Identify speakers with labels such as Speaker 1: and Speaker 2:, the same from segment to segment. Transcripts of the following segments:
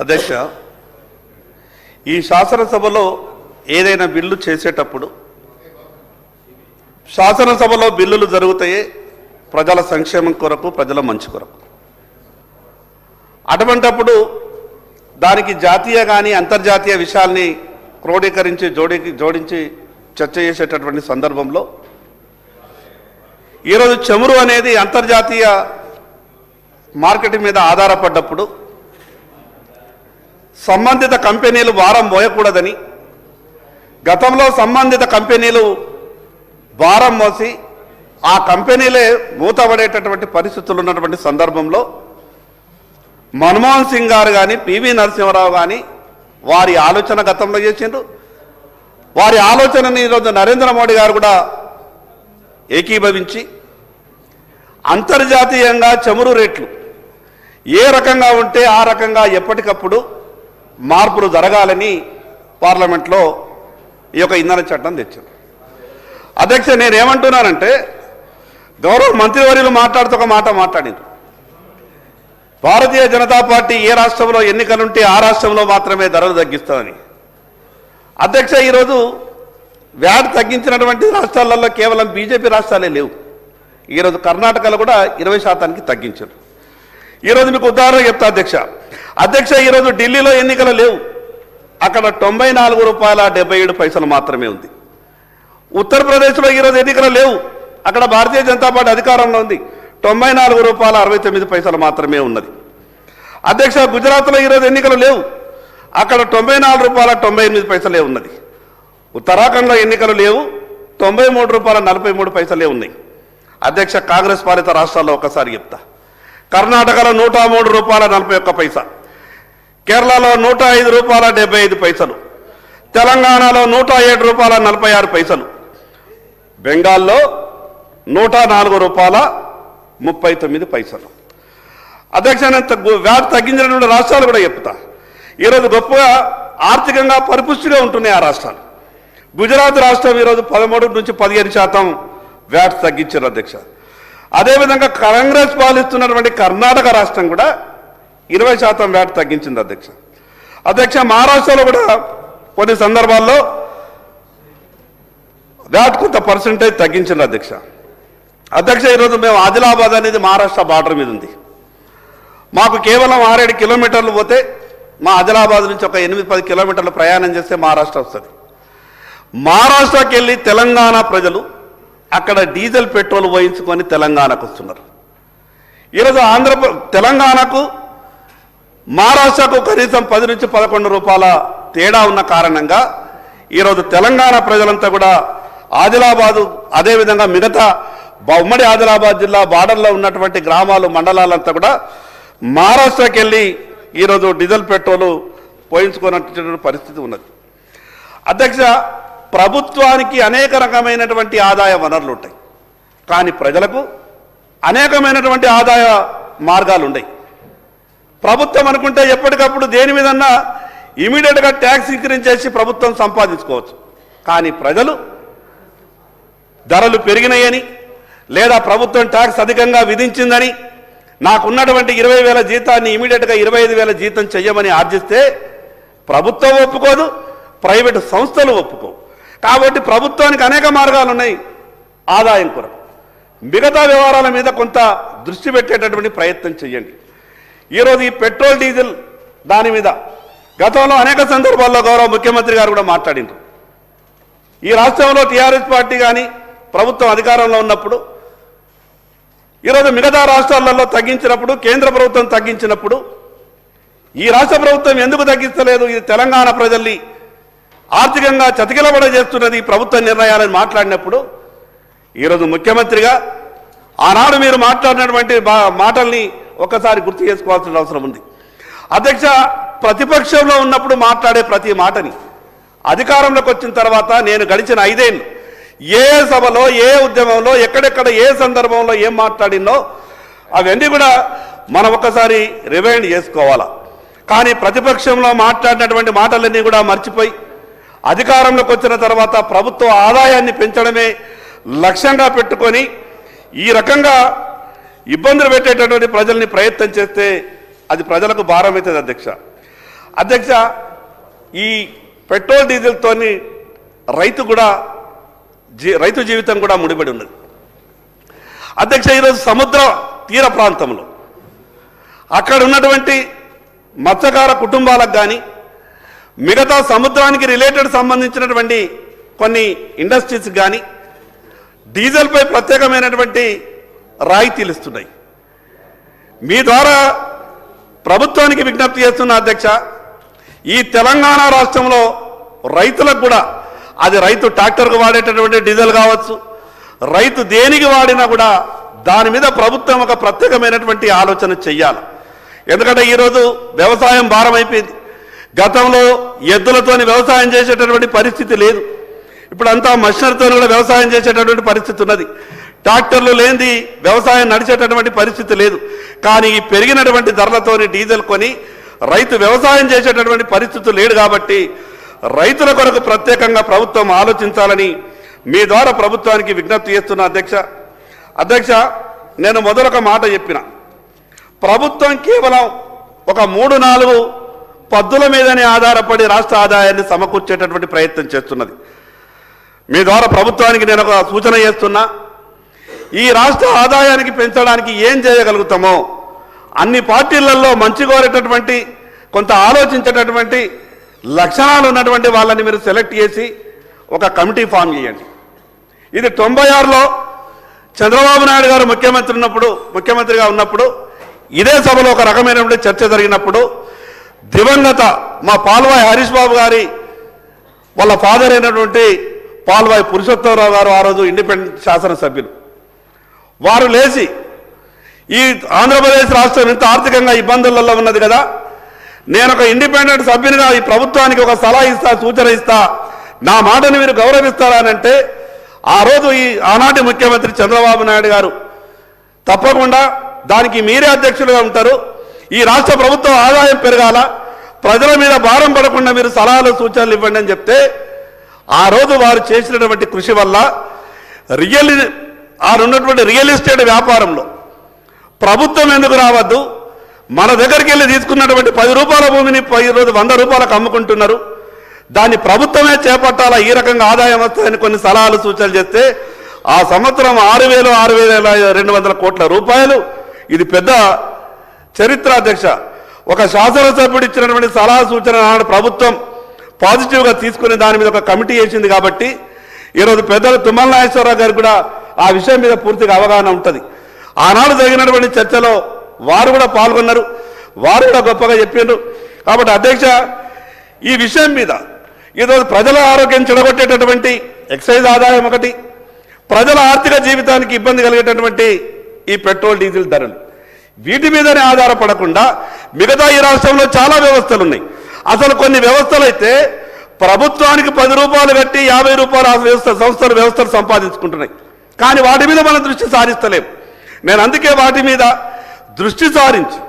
Speaker 1: అధ్యక్ష, ఈ శాసనసభలో ఏదైనా బిల్లు చేసేటప్పుడు శాసనసభలో బిల్లులు జరుగుతాయి ప్రజల సంక్షేమం కొరకు, ప్రజల మంచి కొరకు. అటువంటప్పుడు దానికి జాతీయ కానీ అంతర్జాతీయ విషయాల్ని క్రోడీకరించి జోడించి చర్చ చేసేటటువంటి సందర్భంలో ఈరోజు చమురు అనేది అంతర్జాతీయ మార్కెట్ మీద ఆధారపడ్డప్పుడు సంబంధిత కంపెనీలు భారం మోయకూడదని, గతంలో సంబంధిత కంపెనీలు భారం మోసి ఆ కంపెనీలే మూతపడేటటువంటి పరిస్థితులు ఉన్నటువంటి సందర్భంలో మన్మోహన్ సింగ్ గారు కానీ, పివి నరసింహారావు కానీ వారి ఆలోచన గతంలో చేసిండ్రు. వారి ఆలోచనని ఈరోజు నరేంద్ర మోడీ గారు కూడా ఏకీభవించి అంతర్జాతీయంగా చమురు రేట్లు ఏ రకంగా ఉంటే ఆ రకంగా ఎప్పటికప్పుడు మార్పులు జరగాలని పార్లమెంట్లో ఈ యొక్క ఇంధన చట్టం తెచ్చారు. అధ్యక్ష, నేనేమంటున్నానంటే గౌరవ మంత్రివర్యులు మాట్లాడుతూ ఒక మాట మాట్లాడింది. భారతీయ జనతా పార్టీ ఏ రాష్ట్రంలో ఎన్నికలుంటే ఆ రాష్ట్రంలో మాత్రమే ధరలు తగ్గిస్తామని. అధ్యక్ష, ఈరోజు వ్యాట్ తగ్గించినటువంటి రాష్ట్రాలలో కేవలం బీజేపీ రాష్ట్రాలే లేవు. ఈరోజు కర్ణాటకలో కూడా 20% తగ్గించారు. ఈరోజు మీకు ఉదాహరణ చెప్తా అధ్యక్ష, ఈరోజు ఢిల్లీలో ఎన్నికలు లేవు. అక్కడ ₹94.77 మాత్రమే ఉంది. ఉత్తరప్రదేశ్లో ఈరోజు ఎన్నికలు లేవు. అక్కడ భారతీయ జనతా పార్టీ అధికారంలో ఉంది. ₹94.69 మాత్రమే ఉన్నది. అధ్యక్ష, గుజరాత్లో ఈరోజు ఎన్నికలు లేవు. అక్కడ ₹94.98 ఉన్నది. ఉత్తరాఖండ్లో ఎన్నికలు లేవు. ₹93.43 ఉన్నాయి. అధ్యక్ష, కాంగ్రెస్ పాలిత రాష్ట్రాల్లో ఒకసారి చెప్తా. కర్ణాటకలో ₹103.41, కేరళలో ₹105.75, తెలంగాణలో ₹107.46, బెంగాల్లో ₹104.39. అధ్యక్ష, వ్యాట్ తగ్గించినటువంటి రాష్ట్రాలు కూడా చెప్తా. ఈరోజు గొప్పగా ఆర్థికంగా పరిపుష్టిగా ఉంటున్నాయి ఆ రాష్ట్రాలు. గుజరాత్ రాష్ట్రం ఈరోజు 13 నుంచి 15% వ్యాట్ తగ్గించారు అధ్యక్ష. అదేవిధంగా కాంగ్రెస్ పాలిస్తున్నటువంటి కర్ణాటక రాష్ట్రం కూడా 20% వ్యాట్ తగ్గించింది అధ్యక్ష. అధ్యక్ష, మహారాష్ట్రలో కూడా కొన్ని సందర్భాల్లో వ్యాట్ కొంత పర్సెంటేజ్ తగ్గించింది అధ్యక్ష. అధ్యక్ష, ఈరోజు మేము ఆదిలాబాద్ అనేది మహారాష్ట్ర బార్డర్ మీద ఉంది. మాకు కేవలం 6-7 కిలోమీటర్లు పోతే మా ఆదిలాబాద్ నుంచి ఒక 8-10 కిలోమీటర్లు ప్రయాణం చేస్తే మహారాష్ట్ర వస్తుంది. మహారాష్ట్రకి వెళ్ళి తెలంగాణ ప్రజలు అక్కడ డీజిల్ పెట్రోల్ పోయించుకొని తెలంగాణకు వస్తున్నారు. ఈరోజు తెలంగాణకు మహారాష్ట్రకు కనీసం 10 నుంచి 11 రూపాయల తేడా ఉన్న కారణంగా ఈరోజు తెలంగాణ ప్రజలంతా కూడా ఆదిలాబాదు, అదేవిధంగా మిగతా ఉమ్మడి ఆదిలాబాద్ జిల్లా బార్డర్లో ఉన్నటువంటి గ్రామాలు, మండలాలంతా కూడా మహారాష్ట్రకి వెళ్ళి ఈరోజు డీజిల్ పెట్రోలు పోయించుకున్నటువంటి పరిస్థితి ఉన్నది. అధ్యక్ష, ప్రభుత్వానికి అనేక రకమైనటువంటి ఆదాయ వనరులు ఉంటాయి, కానీ ప్రజలకు అనేకమైనటువంటి ఆదాయ మార్గాలు ఉన్నాయి. ప్రభుత్వం అనుకుంటే ఎప్పటికప్పుడు దేని మీదన్నా ఇమీడియట్గా ట్యాక్స్ ఇంక్రీజ్ చేసి ప్రభుత్వం సంపాదించుకోవచ్చు. కానీ ప్రజలు ధరలు పెరిగినాయని, లేదా ప్రభుత్వం ట్యాక్స్ అధికంగా విధించిందని, నాకున్నటువంటి 20,000 జీతాన్ని ఇమీడియట్గా 25,000 జీతం చెయ్యమని ఆర్జిస్తే ప్రభుత్వం ఒప్పుకోదు, ప్రైవేటు సంస్థలు ఒప్పుకోవు. కాబట్టి ప్రభుత్వానికి అనేక మార్గాలు ఉన్నాయి ఆదాయం కొరకు. మిగతా వ్యవహారాల మీద కొంత దృష్టి పెట్టేటటువంటి ప్రయత్నం చేయండి. ఈరోజు ఈ పెట్రోల్, డీజిల్ దాని మీద గతంలో అనేక సందర్భాల్లో గౌరవ ముఖ్యమంత్రి గారు కూడా మాట్లాడిండ్రు. ఈ రాష్ట్రంలో టీఆర్ఎస్ పార్టీ కానీ ప్రభుత్వం అధికారంలో ఉన్నప్పుడు ఈరోజు మిగతా రాష్ట్రాలలో తగ్గించినప్పుడు, కేంద్ర ప్రభుత్వం తగ్గించినప్పుడు ఈ రాష్ట్ర ప్రభుత్వం ఎందుకు తగ్గించలేదు, ఇది తెలంగాణ ప్రజల్ని ఆర్థికంగా చతికిలబడ చేస్తున్నది ఈ ప్రభుత్వ నిర్ణయాలని మాట్లాడినప్పుడు ఈరోజు ముఖ్యమంత్రిగా ఆనాడు మీరు మాట్లాడినటువంటి మాటల్ని ఒక్కసారి గుర్తు చేసుకోవాల్సిన అవసరం ఉంది. అధ్యక్ష, ప్రతిపక్షంలో ఉన్నప్పుడు మాట్లాడే ప్రతి మాటని అధికారంలోకి వచ్చిన తర్వాత నేను గడిచిన 5 ఏళ్ళు ఏ సభలో, ఏ ఉద్యమంలో, ఎక్కడెక్కడ, ఏ సందర్భంలో ఏం మాట్లాడినో అవన్నీ కూడా మనం ఒక్కసారి రివైండ్ చేసుకోవాలా. కానీ ప్రతిపక్షంలో మాట్లాడినటువంటి మాటలన్నీ కూడా మర్చిపోయి అధికారంలోకి వచ్చిన తర్వాత ప్రభుత్వ ఆదాయాన్ని పెంచడమే లక్ష్యంగా పెట్టుకొని ఈ రకంగా ఇబ్బందులు పెట్టేటటువంటి ప్రజల్ని ప్రయత్నం చేస్తే అది ప్రజలకు భారం అవుతుంది అధ్యక్ష. అధ్యక్ష, ఈ పెట్రోల్ డీజిల్తోని రైతు జీవితం కూడా ముడిపడి ఉన్నది. అధ్యక్ష, ఈరోజు సముద్ర తీర ప్రాంతంలో అక్కడ ఉన్నటువంటి మత్స్యకార కుటుంబాలకు కానీ మిగతా సముద్రానికి రిలేటెడ్ సంబంధించినటువంటి కొన్ని ఇండస్ట్రీస్ కానీ డీజిల్పై ప్రత్యేకమైనటువంటి రాయితీలు ఇస్తున్నాయి. మీ ద్వారా ప్రభుత్వానికి విజ్ఞప్తి చేస్తున్న అధ్యక్ష, ఈ తెలంగాణ రాష్ట్రంలో రైతులకు కూడా, అది రైతు ట్రాక్టర్కు వాడేటటువంటి డీజిల్ కావచ్చు, రైతు దేనికి వాడినా కూడా దాని మీద ప్రభుత్వం ఒక ప్రత్యేకమైనటువంటి ఆలోచన చెయ్యాలి. ఎందుకంటే ఈరోజు వ్యవసాయం భారం అయిపోయింది. గతంలో ఎద్దులతోని వ్యవసాయం చేసేటటువంటి పరిస్థితి లేదు. ఇప్పుడు అంతా మషినరీతో కూడా వ్యవసాయం చేసేటటువంటి పరిస్థితి ఉన్నది. ట్రాక్టర్లు లేనిది వ్యవసాయం నడిచేటటువంటి పరిస్థితి లేదు. కానీ ఈ పెరిగినటువంటి ధరలతోని డీజిల్ కొని రైతు వ్యవసాయం చేసేటటువంటి పరిస్థితి లేడు. కాబట్టి రైతుల కొరకు ప్రత్యేకంగా ప్రభుత్వం ఆలోచించాలని మీ ద్వారా ప్రభుత్వానికి విజ్ఞప్తి చేస్తున్నా అధ్యక్ష. నేను మొదలొక మాట చెప్పిన, ప్రభుత్వం కేవలం ఒక 3-4 పద్దుల మీదనే ఆధారపడి రాష్ట్ర ఆదాయాన్ని సమకూర్చేటటువంటి ప్రయత్నం చేస్తున్నది. మీ ద్వారా ప్రభుత్వానికి నేను ఒక సూచన చేస్తున్నా, ఈ రాష్ట్ర ఆదాయానికి పెంచడానికి ఏం చేయగలుగుతామో అన్ని పార్టీలలో మంచి కోరేటటువంటి, కొంత ఆలోచించేటటువంటి లక్షణాలు ఉన్నటువంటి వాళ్ళని మీరు సెలెక్ట్ చేసి ఒక కమిటీ ఫామ్ చేయండి. ఇది 96లో చంద్రబాబు నాయుడు గారు ముఖ్యమంత్రిగా ఉన్నప్పుడు ఇదే సభలో ఒక రకమైనటువంటి చర్చ జరిగినప్పుడు దివంగత మా పాల్వాయి హరీష్ బాబు గారి వాళ్ళ ఫాదర్ అయినటువంటి పాల్వాయి పురుషోత్తమరావు గారు ఆ రోజు ఇండిపెండెంట్ శాసనసభ్యులు, వారు లేచి ఈ ఆంధ్రప్రదేశ్ రాష్ట్రం ఇంత ఆర్థికంగా ఇబ్బందులలో ఉన్నది కదా, నేను ఒక ఇండిపెండెంట్ సభ్యునిగా ఈ ప్రభుత్వానికి ఒక సలహా ఇస్తా, సూచన ఇస్తా, నా మాటను మీరు గౌరవిస్తారనంటే ఆ రోజు ఈ ఆనాటి ముఖ్యమంత్రి చంద్రబాబు నాయుడు గారు తప్పకుండా దానికి మీరే అధ్యక్షులుగా ఉంటారు, ఈ రాష్ట్ర ప్రభుత్వం ఆదాయం పెరగాల, ప్రజల మీద భారం పడకుండా మీరు సలహాలు సూచనలు ఇవ్వండి అని చెప్తే ఆ రోజు వారు చేసినటువంటి కృషి వల్ల ఉన్నటువంటి రియల్ ఎస్టేట్ వ్యాపారంలో ప్రభుత్వం ఎందుకు రావద్దు, మన దగ్గరికి వెళ్ళి తీసుకున్నటువంటి 10 రూపాయల భూమిని ఈరోజు 100 రూపాయలకు అమ్ముకుంటున్నారు, దాన్ని ప్రభుత్వమే చేపట్టాలా, ఈ రకంగా ఆదాయం వస్తుందని కొన్ని సలహాలు సూచనలు చేస్తే ఆ సంవత్సరం 6,200 కోట్ల రూపాయలు, ఇది పెద్ద చరిత్ర అధ్యక్ష. ఒక శాసనసభ్యుడు ఇచ్చినటువంటి సలహా సూచన ప్రభుత్వం పాజిటివ్గా తీసుకుని దాని మీద ఒక కమిటీ వేసింది. కాబట్టి ఈరోజు పెద్దలు తుమ్మల నాగేశ్వరరావు గారు కూడా ఆ విషయం మీద పూర్తిగా అవగాహన ఉంటుంది. ఆనాడు జరిగినటువంటి చర్చలో వారు కూడా పాల్గొన్నారు, వారు కూడా గొప్పగా చెప్పారు. కాబట్టి అధ్యక్ష, ఈ విషయం మీద ఈరోజు ప్రజల ఆరోగ్యం చెడగొట్టేటటువంటి ఎక్సైజ్ ఆదాయం ఒకటి, ప్రజల ఆర్థిక జీవితానికి ఇబ్బంది కలిగేటటువంటి ఈ పెట్రోల్ డీజిల్ ధరలు, వీటి మీదనే ఆధారపడకుండా మిగతా ఈ రాష్ట్రంలో చాలా వ్యవస్థలు ఉన్నాయి. అసలు కొన్ని వ్యవస్థలు అయితే ప్రభుత్వానికి 10 రూపాయలు కట్టి 50 రూపాయలు ఆ వ్యవస్థలు సంపాదించుకుంటున్నాయి. కానీ వాటి మీద మనం దృష్టి సారిస్తలేం. నేను అందుకే వాటి మీద దృష్టి సారించి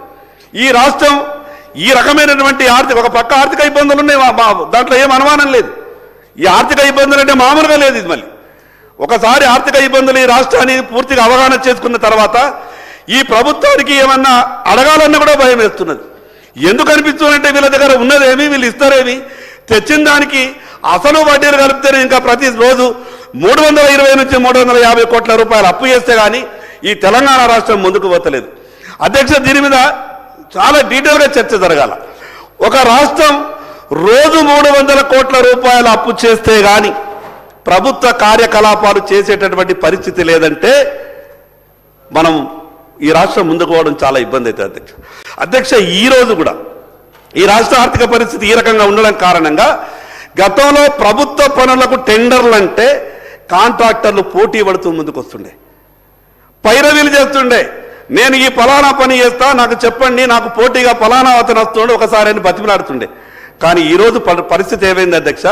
Speaker 1: ఈ రాష్ట్రం ఈ రకమైనటువంటి ఒక పక్క ఆర్థిక ఇబ్బందులు ఉన్నాయి, దాంట్లో ఏం అనుమానం లేదు. ఈ ఆర్థిక ఇబ్బందులు అంటే మామూలుగా లేదు. ఇది మళ్ళీ ఒకసారి ఆర్థిక ఇబ్బందులు ఈ రాష్ట్రాన్ని పూర్తిగా అవగాహన చేసుకున్న తర్వాత ఈ ప్రభుత్వానికి ఏమన్నా అడగాలన్నా కూడా భయం వేస్తున్నది. ఎందుకు అనిపిస్తుందంటే వీళ్ళ దగ్గర ఉన్నదేమి, వీళ్ళు ఇస్తారేమి, తెచ్చిన దానికి అసలు వడ్డీలు కలిపితేనే ఇంకా ప్రతి రోజు 320 నుంచి 350 కోట్ల రూపాయలు అప్పు చేస్తే కానీ ఈ తెలంగాణ రాష్ట్రం ముందుకు పోతలేదు. అధ్యక్ష, దీని మీద చాలా డీటెయిల్గా చర్చ జరగాల. ఒక రాష్ట్రం రోజు 300 కోట్ల రూపాయలు అప్పు చేస్తే కానీ ప్రభుత్వ కార్యకలాపాలు చేసేటటువంటి పరిస్థితి లేదంటే మనం ఈ రాష్ట్రం ముందుకు పోవడం చాలా ఇబ్బంది అవుతుంది అధ్యక్ష. ఈ రోజు కూడా ఈ రాష్ట్ర ఆర్థిక పరిస్థితి ఈ రకంగా ఉండడం కారణంగా గతంలో ప్రభుత్వ పనులకు టెండర్లు అంటే కాంట్రాక్టర్లు పోటీ పడుతూ ముందుకు వస్తుండే, పైరవీలు చేస్తుండే, నేను ఈ ఫలానా పని చేస్తా, నాకు చెప్పండి, నాకు పోటీగా ఫలానా అతను వస్తుండే ఒకసారి అని బతిమలాడుతుండే. కానీ ఈరోజు పరిస్థితి ఏమైంది అధ్యక్ష,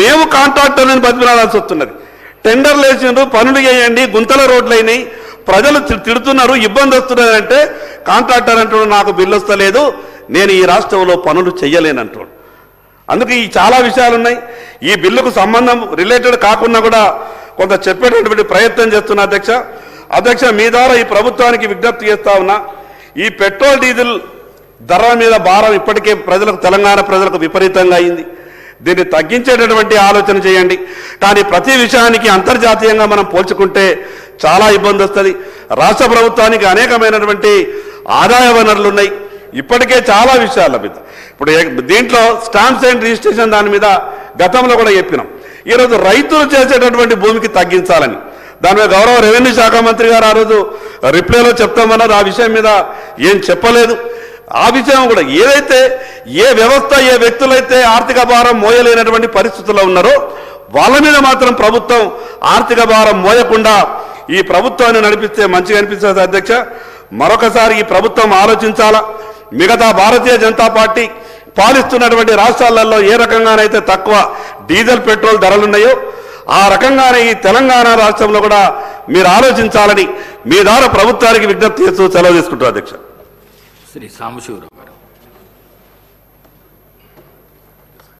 Speaker 1: మేము కాంట్రాక్టర్లను బతిమలాడాల్సి వస్తున్నది. టెండర్లు వేసిండ్రు, పనులు చేయండి, గుంతల రోడ్లు అయినాయి, ప్రజలు తిడుతున్నారు, ఇబ్బంది వస్తున్నది అంటే కాంట్రాక్టర్ అంటున్నాడు నాకు బిల్లు వస్తలేదు, నేను ఈ రాష్ట్రంలో పనులు చెయ్యలేనంటున్నాడు. అందుకే ఈ చాలా విషయాలు ఉన్నాయి. ఈ బిల్లుకు సంబంధం రిలేటెడ్ కాకుండా కూడా కొంత చెప్పేటటువంటి ప్రయత్నం చేస్తున్నా అధ్యక్ష. మీ ద్వారా ఈ ప్రభుత్వానికి విజ్ఞప్తి చేస్తా ఉన్నా, ఈ పెట్రోల్ డీజిల్ ధరల మీద భారం ఇప్పటికే తెలంగాణ ప్రజలకు విపరీతంగా అయింది. దీన్ని తగ్గించేటటువంటి ఆలోచన చేయండి. కానీ ప్రతి విషయానికి అంతర్జాతీయంగా మనం పోల్చుకుంటే చాలా ఇబ్బంది వస్తుంది. రాష్ట్ర ప్రభుత్వానికి అనేకమైనటువంటి ఆదాయ వనరులు ఉన్నాయి. ఇప్పటికే చాలా విషయాల మీద ఇప్పుడు దీంట్లో స్టాంప్స్ అండ్ రిజిస్ట్రేషన్ దాని మీద గతంలో కూడా చెప్పినాం. ఈరోజు రైతులు చేసేటటువంటి భూమికి తగ్గించాలని దాని మీద గౌరవ రెవెన్యూ శాఖ మంత్రి గారు ఆ రోజు రిప్లైలో చెప్తామన్నారు. ఆ విషయం మీద ఏం చెప్పలేదు. ఆ విషయం కూడా ఏదైతే ఏ వ్యవస్థ ఏ వ్యక్తులైతే ఆర్థిక భారం మోయలేనటువంటి పరిస్థితుల్లో ఉన్నారో వాళ్ళ మీద మాత్రం ప్రభుత్వం ఆర్థిక భారం మోయకుండా ఈ ప్రభుత్వాన్ని నడిపిస్తే మంచిగా అనిపిస్తుంది. అధ్యక్ష, మరొకసారి ఈ ప్రభుత్వం ఆలోచించాలా. మిగతా భారతీయ జనతా పార్టీ పాలిస్తున్నటువంటి రాష్ట్రాలలో ఏ రకంగానైతే తక్కువ డీజిల్ పెట్రోల్ ధరలున్నాయో ఆ రకంగానే ఈ తెలంగాణ రాష్ట్రంలో కూడా మీరు ఆలోచించాలని మీ ద్వారా ప్రభుత్వానికి విజ్ఞప్తి చేస్తూ సెలవు తీసుకుంటారు. అధ్యక్ష.
Speaker 2: శ్రీ సాంబశివరావు.